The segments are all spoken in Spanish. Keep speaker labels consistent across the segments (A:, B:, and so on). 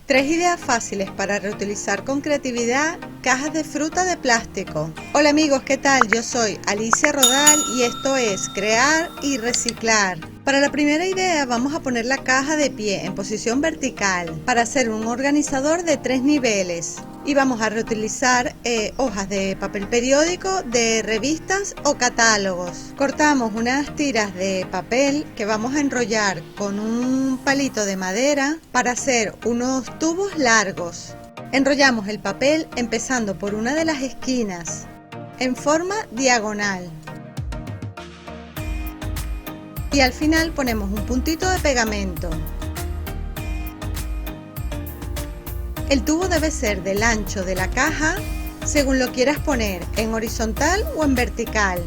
A: Tres ideas fáciles para reutilizar con creatividad cajas de fruta de plástico. Hola amigos, ¿qué tal? Yo soy Alicia Rodal y esto es Crear y Reciclar. Para la primera idea vamos a poner la caja de pie en posición vertical para hacer un organizador de 3 niveles. Y vamos a reutilizar hojas de papel periódico, de revistas o catálogos. Cortamos unas tiras de papel que vamos a enrollar con un palito de madera para hacer unos tubos largos. Enrollamos el papel empezando por una de las esquinas en forma diagonal. Y al final ponemos un puntito de pegamento. El tubo debe ser del ancho de la caja, según lo quieras poner, en horizontal o en vertical.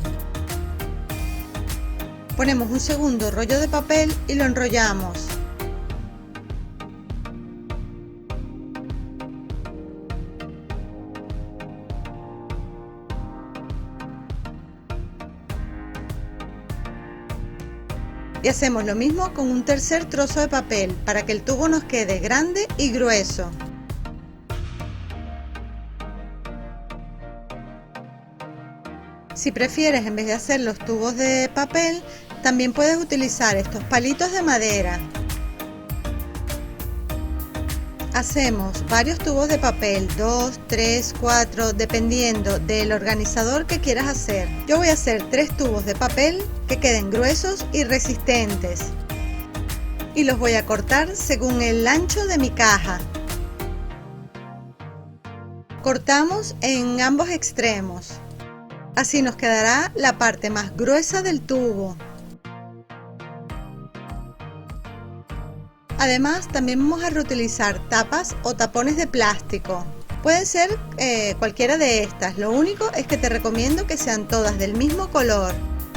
A: Ponemos un segundo rollo de papel y lo enrollamos. Y hacemos lo mismo con un tercer trozo de papel para que el tubo nos quede grande y grueso. Si prefieres, en vez de hacer los tubos de papel, también puedes utilizar estos palitos de madera. Hacemos varios tubos de papel, 2, 3, 4, dependiendo del organizador que quieras hacer. Yo voy a hacer 3 tubos de papel que queden gruesos y resistentes. Y los voy a cortar según el ancho de mi caja. Cortamos en ambos extremos. Así nos quedará la parte más gruesa del tubo. Además, también vamos a reutilizar tapas o tapones de plástico. Pueden ser cualquiera de estas, lo único es que te recomiendo que sean todas del mismo color.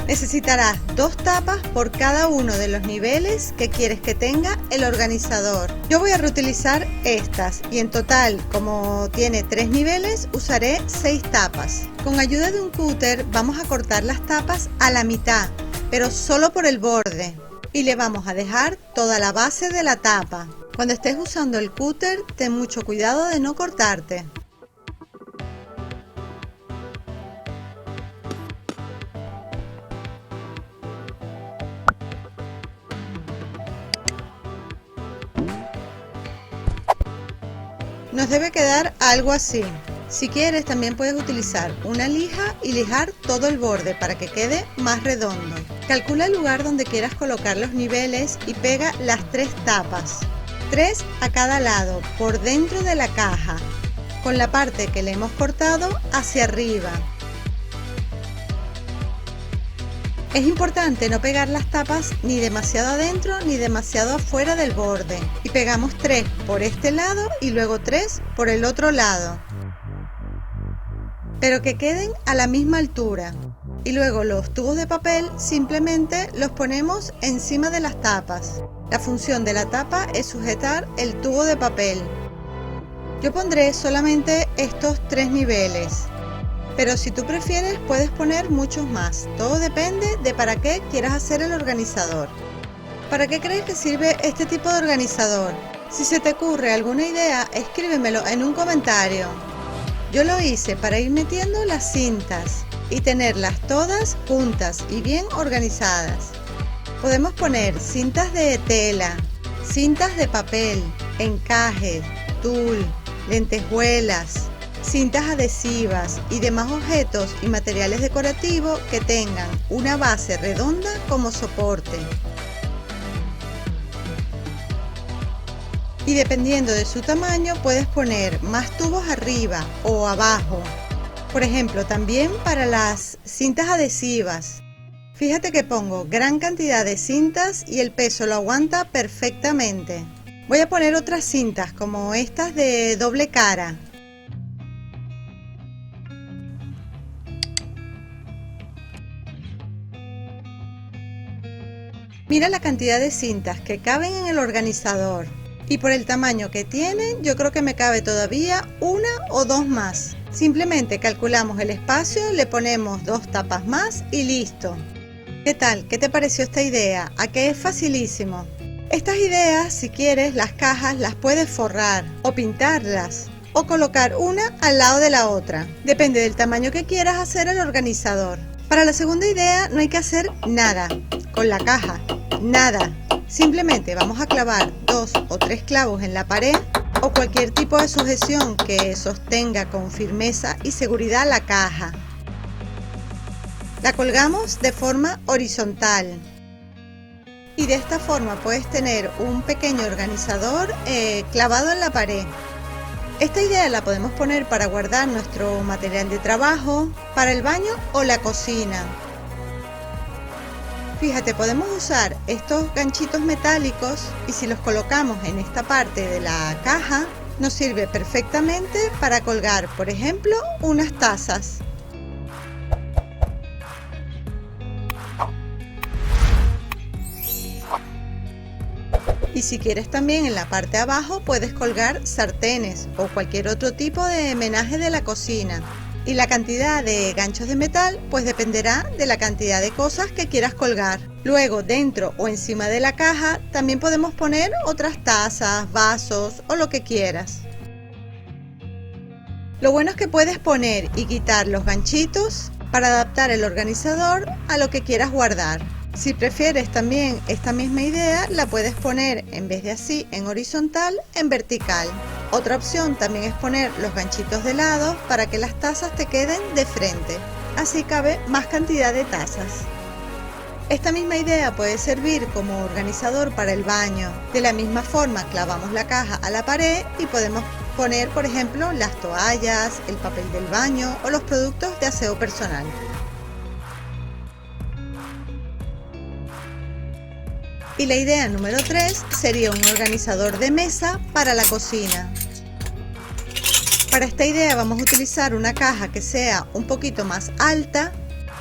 A: Necesitarás 2 tapas por cada uno de los niveles que quieres que tenga el organizador. Yo voy a reutilizar estas y en total, como tiene 3 niveles, usaré 6 tapas. Con ayuda de un cúter vamos a cortar las tapas a la mitad, pero solo por el borde. Y le vamos a dejar toda la base de la tapa. Cuando estés usando el cúter, ten mucho cuidado de no cortarte. Nos debe quedar algo así. Si quieres, también puedes utilizar una lija y lijar todo el borde para que quede más redondo. Calcula el lugar donde quieras colocar los niveles y pega las 3 tapas, 3 a cada lado, por dentro de la caja, con la parte que le hemos cortado hacia arriba. Es importante no pegar las tapas ni demasiado adentro ni demasiado afuera del borde. Y pegamos 3 por este lado y luego 3 por el otro lado, pero que queden a la misma altura. Y luego los tubos de papel simplemente los ponemos encima de las tapas. La función de la tapa es sujetar el tubo de papel. Yo pondré solamente estos 3 niveles, pero si tú prefieres puedes poner muchos más. Todo depende de para qué quieras hacer el organizador. ¿Para qué crees que sirve este tipo de organizador? Si se te ocurre alguna idea, escríbemelo en un comentario. Yo lo hice para ir metiendo las cintas y tenerlas todas juntas y bien organizadas. Podemos poner cintas de tela, cintas de papel, encajes, tul, lentejuelas, cintas adhesivas y demás objetos y materiales decorativos que tengan una base redonda como soporte. Y dependiendo de su tamaño puedes poner más tubos arriba o abajo. Por ejemplo, también para las cintas adhesivas. Fíjate que pongo gran cantidad de cintas y el peso lo aguanta perfectamente. Voy a poner otras cintas como estas de doble cara. Mira la cantidad de cintas que caben en el organizador. Y por el tamaño que tienen, yo creo que me cabe todavía una o 2 más. Simplemente calculamos el espacio, le ponemos 2 tapas más y listo. ¿Qué tal? ¿Qué te pareció esta idea? ¿A qué es facilísimo? Estas ideas, si quieres, las cajas las puedes forrar o pintarlas o colocar una al lado de la otra. Depende del tamaño que quieras hacer el organizador. Para la segunda idea no hay que hacer nada con la caja, nada. Simplemente vamos a clavar 2 o 3 clavos en la pared o cualquier tipo de sujeción que sostenga con firmeza y seguridad la caja. La colgamos de forma horizontal. Y de esta forma puedes tener un pequeño organizador clavado en la pared. Esta idea la podemos poner para guardar nuestro material de trabajo, para el baño o la cocina. Fíjate, podemos usar estos ganchitos metálicos y si los colocamos en esta parte de la caja, nos sirve perfectamente para colgar, por ejemplo, unas tazas. Y si quieres también en la parte de abajo puedes colgar sartenes o cualquier otro tipo de menaje de la cocina. Y la cantidad de ganchos de metal pues dependerá de la cantidad de cosas que quieras colgar. Luego dentro o encima de la caja también podemos poner otras tazas, vasos o lo que quieras. Lo bueno es que puedes poner y quitar los ganchitos para adaptar el organizador a lo que quieras guardar. Si prefieres también esta misma idea, la puedes poner en vez de así en horizontal, en vertical. Otra opción también es poner los ganchitos de lado para que las tazas te queden de frente. Así cabe más cantidad de tazas. Esta misma idea puede servir como organizador para el baño. De la misma forma clavamos la caja a la pared y podemos poner, por ejemplo, las toallas, el papel del baño o los productos de aseo personal. Y la idea número 3 sería un organizador de mesa para la cocina. Para esta idea vamos a utilizar una caja que sea un poquito más alta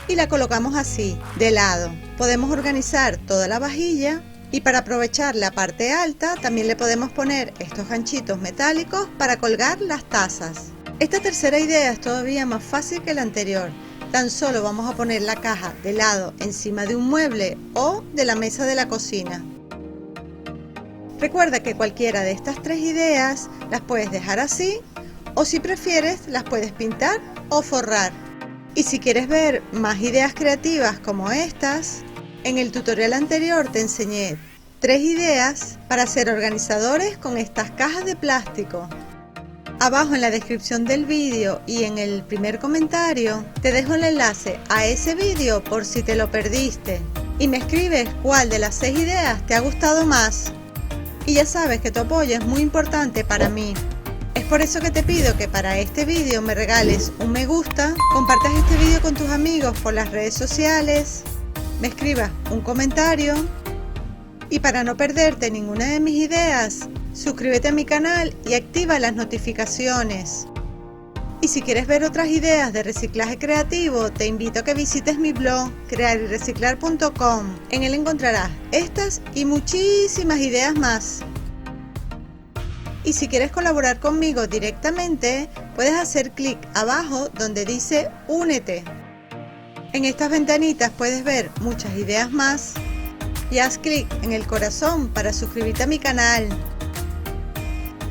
A: y la colocamos así, de lado. Podemos organizar toda la vajilla y para aprovechar la parte alta también le podemos poner estos ganchitos metálicos para colgar las tazas. Esta tercera idea es todavía más fácil que la anterior. Tan solo vamos a poner la caja de lado encima de un mueble o de la mesa de la cocina. Recuerda que cualquiera de estas 3 ideas las puedes dejar así o si prefieres las puedes pintar o forrar. Y si quieres ver más ideas creativas como estas, en el tutorial anterior te enseñé 3 ideas para hacer organizadores con estas cajas de plástico. Abajo en la descripción del vídeo y en el primer comentario te dejo el enlace a ese vídeo por si te lo perdiste y me escribes cuál de las 6 ideas te ha gustado más. Y ya sabes que tu apoyo es muy importante para mí. Es por eso que te pido que para este vídeo me regales un me gusta, compartas este vídeo con tus amigos por las redes sociales, me escribas un comentario y para no perderte ninguna de mis ideas, suscríbete a mi canal y activa las notificaciones. Y si quieres ver otras ideas de reciclaje creativo, te invito a que visites mi blog crearyreciclar.com. En él encontrarás estas y muchísimas ideas más. Y si quieres colaborar conmigo directamente, puedes hacer clic abajo donde dice Únete. En estas ventanitas puedes ver muchas ideas más y haz clic en el corazón para suscribirte a mi canal.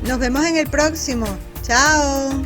A: Nos vemos en el próximo. ¡Chao!